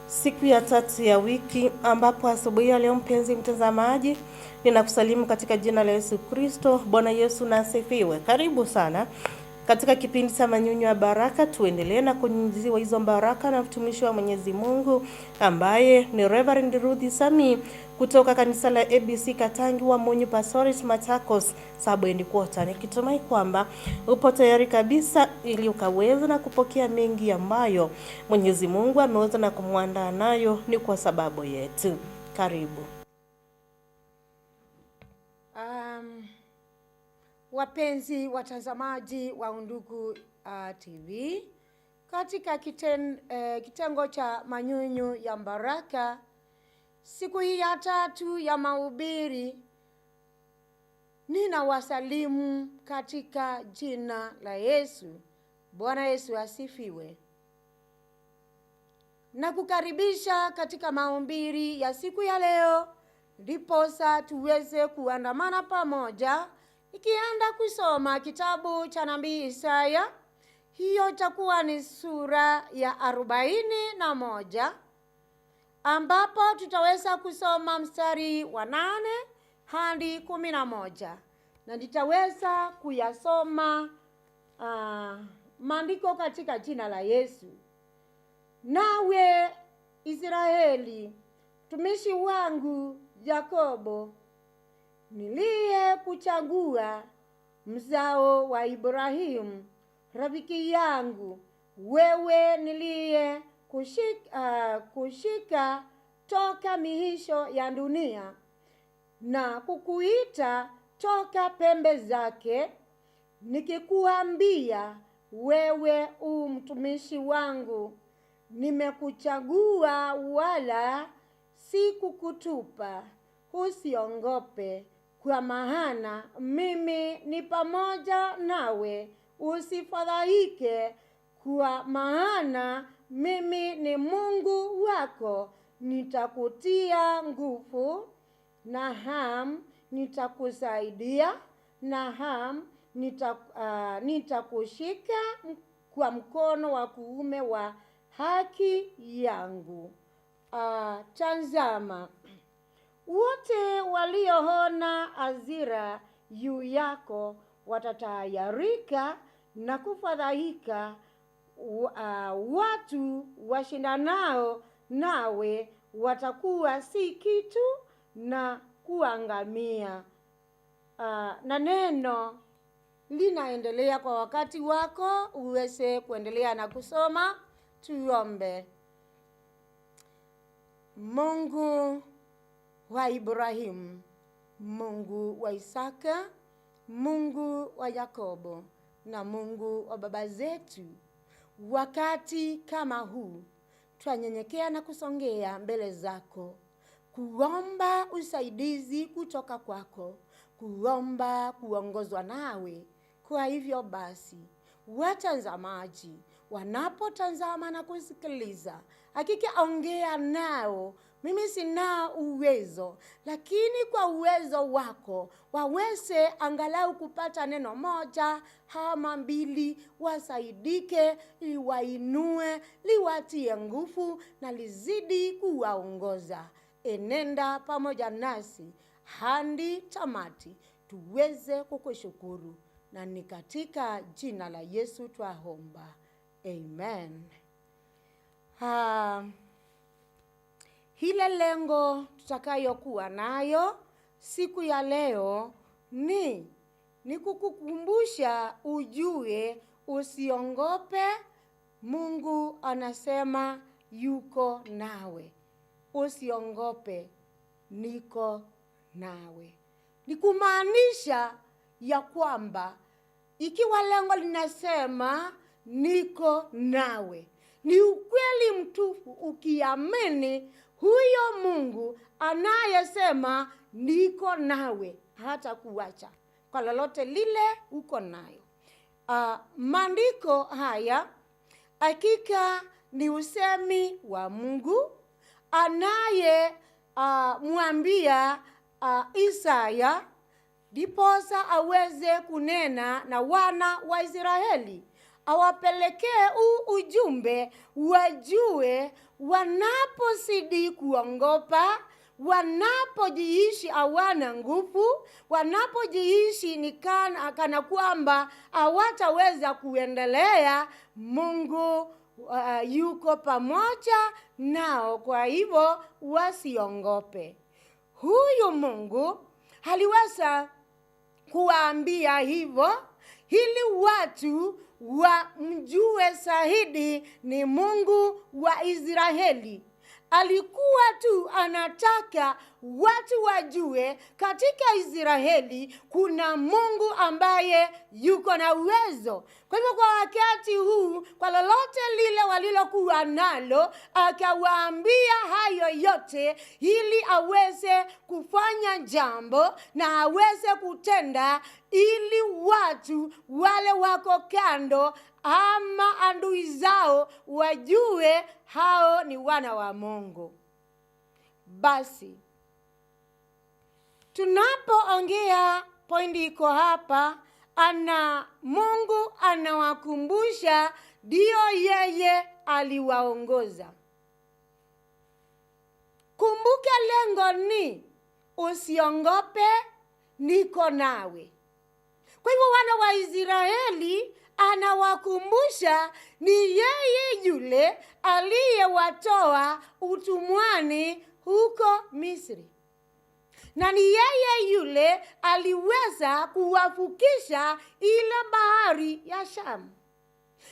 siku ya tatu ya wiki, ambapo asubuhi ya leo, mpenzi mtazamaji, ninakusalimu katika jina la Yesu Kristo. Bwana Yesu na asifiwe. Karibu sana katika kipindi cha Manyunyu ya Baraka. Tuendelee na kunyunyiziwa hizo baraka na mtumishi wa Mwenyezi Mungu ambaye ni Reverend Ruth Sami kutoka kanisa la ABC Katangi wa Munyu Pastoris Machakos Sub Quarter. Nikitumai kwamba upo tayari kabisa ili ukaweza na kupokea mengi ambayo Mwenyezi Mungu ameweza na kumwandaa nayo ni kwa sababu yetu. Karibu. Wapenzi watazamaji wa Undugu TV, katika kitengo cha Manyunyu ya Baraka, siku hii ya tatu ya mahubiri, ninawasalimu katika jina la Yesu. Bwana Yesu asifiwe. Na kukaribisha katika mahubiri ya siku ya leo, ndiposa tuweze kuandamana pamoja nikienda kusoma kitabu cha nabii Isaya. Hiyo itakuwa ni sura ya 41, ambapo tutaweza kusoma mstari wa 8 hadi 11, na nitaweza kuyasoma maandiko katika jina la Yesu. Nawe Israeli, mtumishi wangu Yakobo, niliye kuchagua, mzao wa Ibrahimu, rafiki yangu, wewe niliye kushika toka miisho ya dunia, na kukuita toka pembe zake, nikikuambia, wewe mtumishi wangu, nimekuchagua wala si kukutupa. Usiongope, kwa maana mimi ni pamoja nawe. Usifadhaike, kwa maana mimi ni Mungu wako. Nitakutia nguvu, naam, nitakusaidia, naam, nitakushika kwa mkono wa kuume wa haki yangu. Tazama, wote walioona hasira juu yako watatayarika na kufadhaika. Watu washindanao nawe watakuwa si kitu na kuangamia. Na neno linaendelea kwa wakati wako uweze kuendelea na kusoma. Tuombe. Mungu wa Ibrahimu, Mungu wa Isaka, Mungu wa Yakobo, na Mungu wa baba zetu, wakati kama huu twanyenyekea na kusongea mbele zako, kuomba usaidizi kutoka kwako, kuomba kuongozwa nawe. Kwa hivyo basi, watazamaji wanapotazama na kusikiliza, hakika ongea nao. Mimi sina uwezo, lakini kwa uwezo wako waweze angalau kupata neno moja ama mbili, wasaidike, liwainue, liwatie nguvu na lizidi kuwaongoza. Enenda pamoja nasi hadi tamati, tuweze kukushukuru, na ni katika jina la Yesu twaomba. Amen. Hile lengo tutakayokuwa nayo siku ya leo ni kukukumbusha ujue, usiongope. Mungu anasema yuko nawe. Usiongope, niko nawe. Ni kumaanisha ya kwamba ikiwa lengo linasema niko nawe, ni ukweli mtupu ukiamini huyo Mungu anayesema niko nawe hata kuacha kwa lolote lile uko nayo. Maandiko haya hakika ni usemi wa Mungu anaye mwambia Isaya ndiposa aweze kunena na wana wa Israeli, awapelekee huu ujumbe, wajue wanapozidi kuongopa, wanapojiishi hawana nguvu, wanapojiishi ni kana kwamba hawataweza kuendelea, Mungu yuko pamoja nao. Kwa hivyo wasiongope. Huyu Mungu aliweza kuwaambia hivyo ili watu wamjue zaidi ni Mungu wa Israeli. Alikuwa tu anataka watu wajue katika Israeli kuna Mungu ambaye yuko na uwezo. Kwa hivyo kwa wakati huu, kwa lolote lile walilokuwa nalo, akawaambia hayo yote ili aweze kufanya jambo na aweze kutenda, ili watu wale wako kando ama adui zao wajue hao ni wana wa Mungu. Basi tunapoongea pointi iko hapa, Mungu anawakumbusha ndio yeye aliwaongoza. Kumbuka lengo ni usiongope, niko nawe. Kwa hivyo wana wa Israeli anawakumbusha ni yeye yule aliyewatoa utumwani huko Misri. Na ni yeye yule aliweza kuwavukisha ile bahari ya Shamu.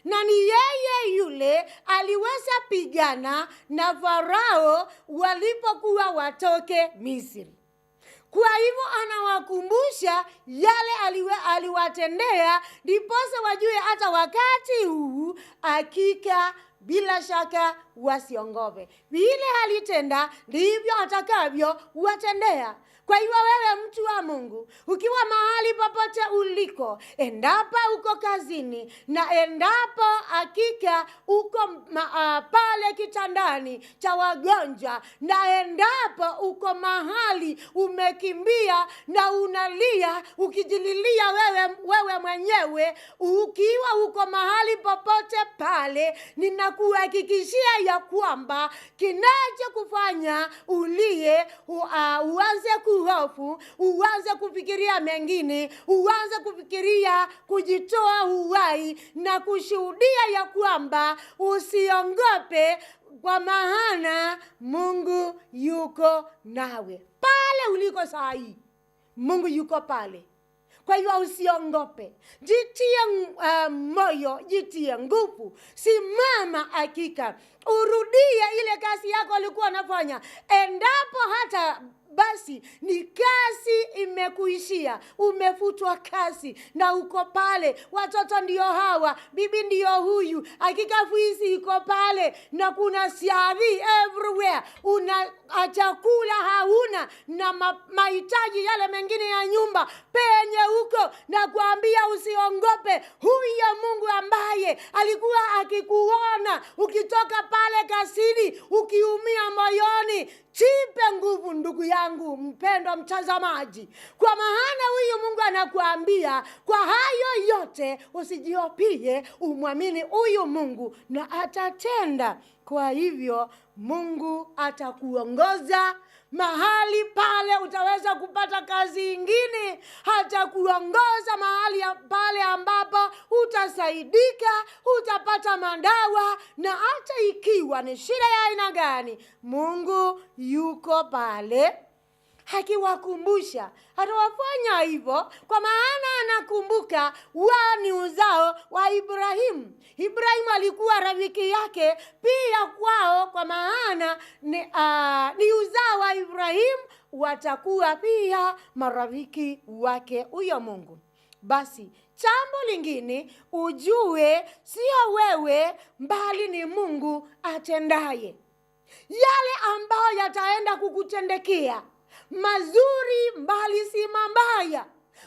Na ni yeye yule aliweza pigana na Farao walipokuwa watoke Misri. Kwa hivyo anawakumbusha yale aliwatendea, ndiposa wajue hata wakati huu hakika bila shaka wasiongope. Vile alitenda ndivyo atakavyo watendea. Kwa hivyo wewe mtu wa Mungu, ukiwa mahali popote uliko, endapo uko kazini na endapo hakika uko pale kitandani cha wagonjwa, na endapo uko mahali umekimbia na unalia ukijililia wewe mwenyewe, ukiwa uko mahali popote pale, ninakuhakikishia ya kwamba kinachokufanya ulie, uanze kuhofu, uanze kufikiria mengine, uanze kufikiria kujitoa uhai, na kushuhudia ya kwamba usiongope, kwa maana Mungu yuko nawe. Pale uliko saa hii, Mungu yuko pale. Kwa hivyo usiongope. Jitie moyo, jitie nguvu. Simama hakika. Urudie ile kazi yako ulikuwa unafanya. Endapo hata basi ni kazi imekuishia, umefutwa kazi na uko pale, watoto ndio hawa, bibi ndio huyu, hakika fuisi iko pale, na kuna siari everywhere, una chakula hauna, na mahitaji yale mengine ya nyumba penye huko, na kuambia usiongope. Huyo Mungu ambaye alikuwa akikuona ukitoka pale kazini ukiumia moyoni, jipe nguvu ndugu yangu mpendwa mtazamaji, kwa maana huyu Mungu anakuambia kwa hayo yote usijiopie, umwamini huyu Mungu na atatenda. Kwa hivyo Mungu atakuongoza mahali pale utaweza kupata kazi ingine, atakuongoza mahali pale ambapo utasaidika, utapata madawa, na hata ikiwa ni shida ya aina gani, Mungu yuko pale akiwakumbusha. Atawafanya hivyo kwa maana anakumbuka ni uzao wa Ibrahimu. Ibrahimu alikuwa rafiki yake pia kwao, kwa maana ni uzao wa Ibrahimu, watakuwa pia marafiki wake huyo Mungu. Basi jambo lingine ujue, sio wewe bali ni Mungu atendaye. Yale ambayo yataenda kukutendekea mazuri mbali si mabaya,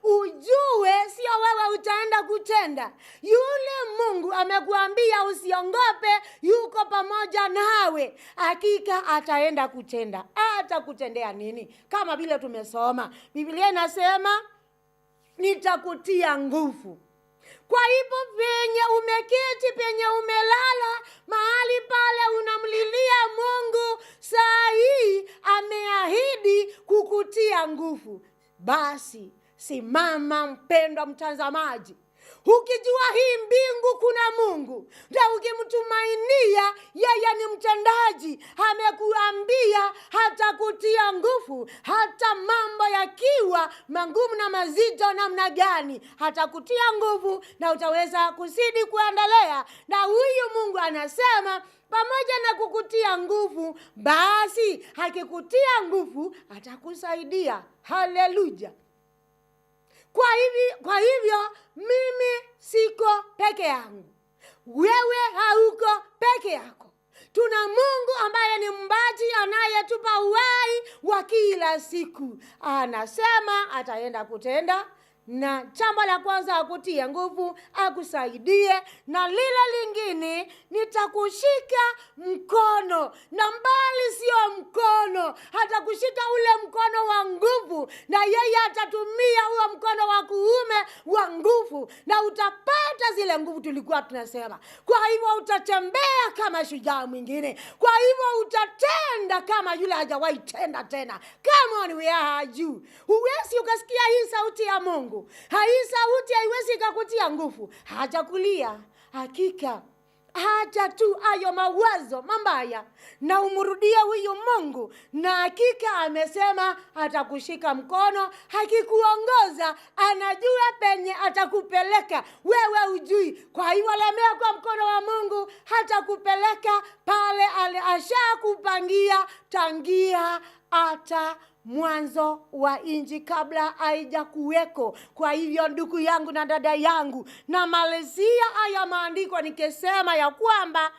ujue sio wewe utaenda kutenda. Yule Mungu amekuambia usiongope, yuko pamoja nawe, hakika ataenda kutenda. Atakutendea nini? Kama vile tumesoma, Biblia inasema nitakutia nguvu. Kwa hivyo penye umeketi, penye umelala, mahali pale unamlilia Mungu, saa hii ameahidi kukutia nguvu. Basi simama mpendwa mtazamaji, ukijua hii mbingu kuna Mungu, na ukimtumainia yeye ni mtendaji. Amekuambia hata kutia nguvu, hata mambo yakiwa magumu na mazito namna gani, hata kutia nguvu na utaweza kuzidi kuendelea. Na huyu Mungu anasema pamoja na kukutia nguvu, basi akikutia nguvu atakusaidia. Haleluya. Kwa hivyo mimi siko peke yangu, wewe hauko peke yako. Tuna Mungu ambaye ni mbaji, anayetupa uhai wa kila siku. Anasema ataenda kutenda, na jambo la kwanza akutie nguvu, akusaidie, na lile lingine nitakushika mkono, na mbali sio mkono, atakushika ule mkono wa nguvu, na yeye atatumia huo mkono wa kuume wa nguvu, na utapata zile nguvu tulikuwa tunasema. Kwa hivyo utatembea kama shujaa mwingine, kwa hivyo utatenda kama yule hajawahi tenda tena. Come on, we are you. Huwezi ukasikia hii sauti ya Mungu, hii sauti haiwezi ikakutia nguvu, hajakulia. Hakika acha tu hayo mawazo mabaya na umrudie huyu Mungu, na hakika amesema atakushika mkono, hakikuongoza, anajua penye atakupeleka, wewe hujui. Kwa hivyo lemea kwa mkono wa Mungu, hatakupeleka pale ashakupangia tangia hata mwanzo wa inji, kabla haija kuweko. Kwa hivyo ndugu yangu na dada yangu, na malizia haya maandiko nikisema ya kwamba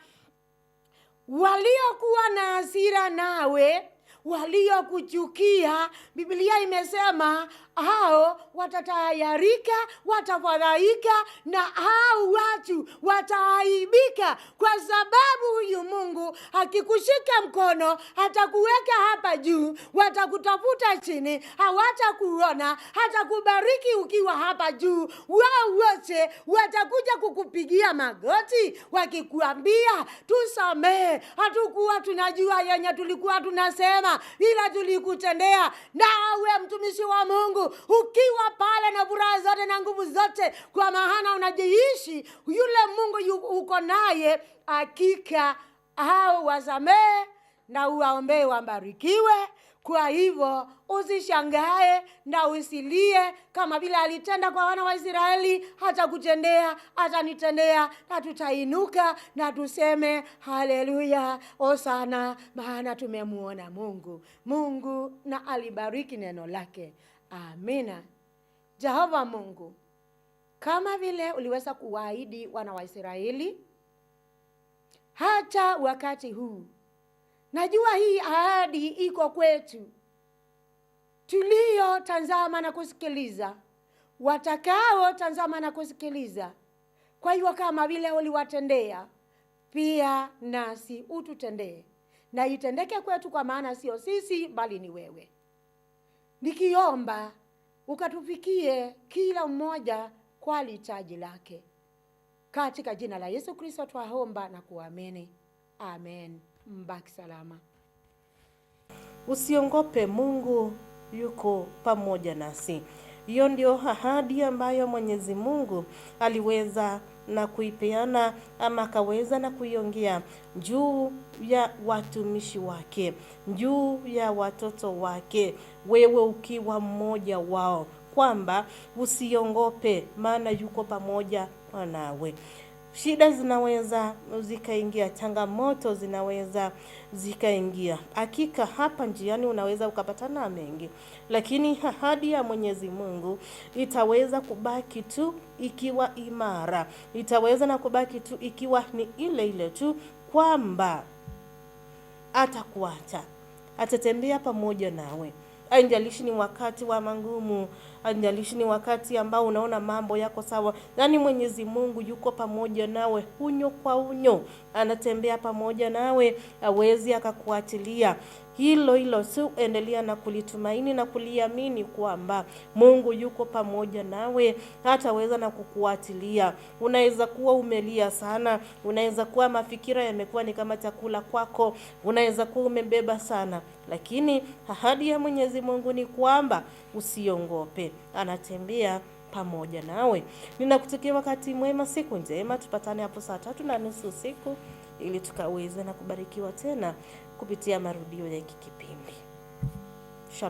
waliokuwa na hasira nawe, waliokuchukia, Biblia imesema hao watatayarika, watafadhaika, na hao watu wataaibika, kwa sababu huyu Mungu akikushika mkono atakuweka hapa juu, watakutafuta chini, hawatakuona, hatakubariki ukiwa hapa juu. Wao wote watakuja kukupigia magoti wakikuambia tusamehe, hatukuwa tunajua yenye tulikuwa tunasema, ila tulikutendea. Nawe mtumishi wa Mungu, ukiwa pale na furaha zote na nguvu zote, kwa maana unajiishi yule Mungu uko naye, hakika hao wasamehe na uwaombee wabarikiwe. Kwa hivyo usishangae na usilie, kama vile alitenda kwa wana wa Israeli, hata kutendea, atanitendea, na tutainuka na tuseme haleluya, osana, maana tumemuona Mungu. Mungu na alibariki neno lake. Amina. Jehova Mungu, kama vile uliweza kuwaahidi wana wa Israeli, hata wakati huu najua hii ahadi iko kwetu, tulio tazama na kusikiliza, watakao tazama na kusikiliza. Kwa hiyo kama vile uliwatendea, pia nasi ututendee, na itendeke kwetu, kwa maana sio sisi bali ni wewe. Nikiomba ukatufikie kila mmoja kwa hitaji lake, katika jina la Yesu Kristo twaomba na kuamini. Amen. Mbaki salama. Usiongope, Mungu yuko pamoja nasi. Hiyo ndio ahadi ambayo Mwenyezi Mungu aliweza na kuipeana, ama akaweza na kuiongea juu ya watumishi wake, juu ya watoto wake, wewe ukiwa mmoja wao, kwamba usiongope, maana yuko pamoja nawe. Shida zinaweza zikaingia, changamoto zinaweza zikaingia. Hakika hapa njiani unaweza ukapatana mengi, lakini ahadi ya Mwenyezi Mungu itaweza kubaki tu ikiwa imara, itaweza na kubaki tu ikiwa ni ile ile tu, kwamba atakuacha, atatembea pamoja nawe. Haijalishi ni wakati wa magumu, Anjalishi ni wakati ambao unaona mambo yako sawa, yani Mwenyezi Mungu yuko pamoja nawe unyo kwa unyo, anatembea pamoja nawe, hawezi akakuachilia. Hilo tu endelea na kulitumaini na kuliamini kwamba Mungu yuko pamoja nawe, hataweza na kukuachilia. Unaweza kuwa umelia sana, unaweza kuwa mafikira yamekuwa ni kama chakula kwako, unaweza kuwa umebeba sana, lakini ahadi ya Mwenyezi Mungu ni kwamba usiongope, anatembea pamoja nawe. Ninakutakia wakati mwema, siku njema. Tupatane hapo saa 3:30 usiku ili tukaweze na kubarikiwa tena kupitia marudio ya hiki kipindi.